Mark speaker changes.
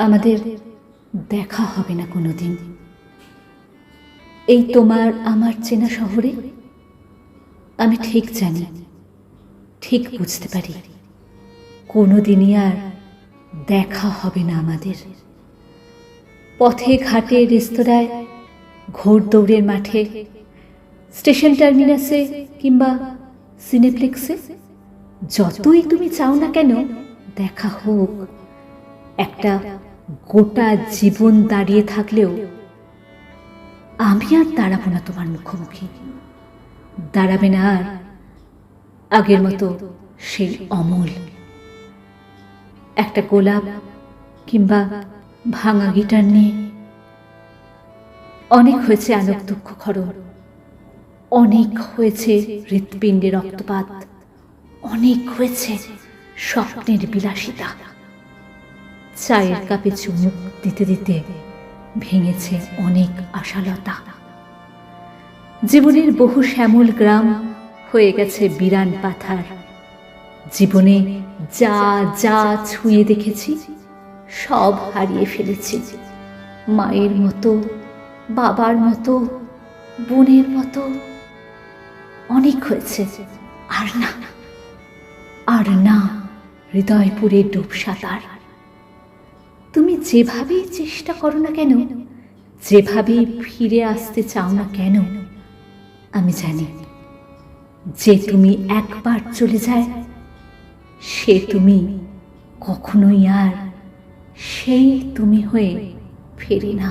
Speaker 1: আমাদের দেখা হবে না কোনোদিন। এই তোমার আমার চেনা শহরে আমি ঠিক জানি, ঠিক বুঝতে পারি, কোনোদিনই আর দেখা হবে না আমাদের। পথে ঘাটে, রেস্তোরাঁয়, ঘোড়দৌড়ের মাঠে, স্টেশন টার্মিনাসে কিংবা সিনেপ্লেক্সে, যতই তুমি চাও না কেন দেখা হোক, একটা গোটা জীবন দাঁড়িয়ে থাকলেও আমি আর দাঁড়াবো না তোমার মুখোমুখি। দাঁড়াবে না আর আগের মতো সেই অমল। একটা গোলাপ কিংবা ভাঙা গিটার নিয়ে অনেক হয়েছে আলোক দুঃখ খরণ, অনেক হয়েছে হৃৎপিণ্ডে রক্তপাত, অনেক হয়েছে স্বপ্নের বিলাসিতা। চায়ের কাপে চুমুক দিতে দিতে ভেঙেছে অনেক আশালতা। জীবনের বহু শ্যামল গ্রাম হয়ে গেছে বিরান পাথার। জীবনে যা যা ছুঁয়ে দেখেছি সব হারিয়ে ফেলেছি। মায়ের মতো, বাবার মতো, বোনের মতো অনেক হয়েছে। আর না, আর না, হৃদয় পুরে ডুব সাঁতার। তুমি যেভাবেই চেষ্টা করো না কেন, যেভাবেই ফিরে আসতে চাও না কেন, আমি জানি যে তুমি একবার চলে যায় সে তুমি কখনোই আর সেই তুমি হয়ে ফেরে না।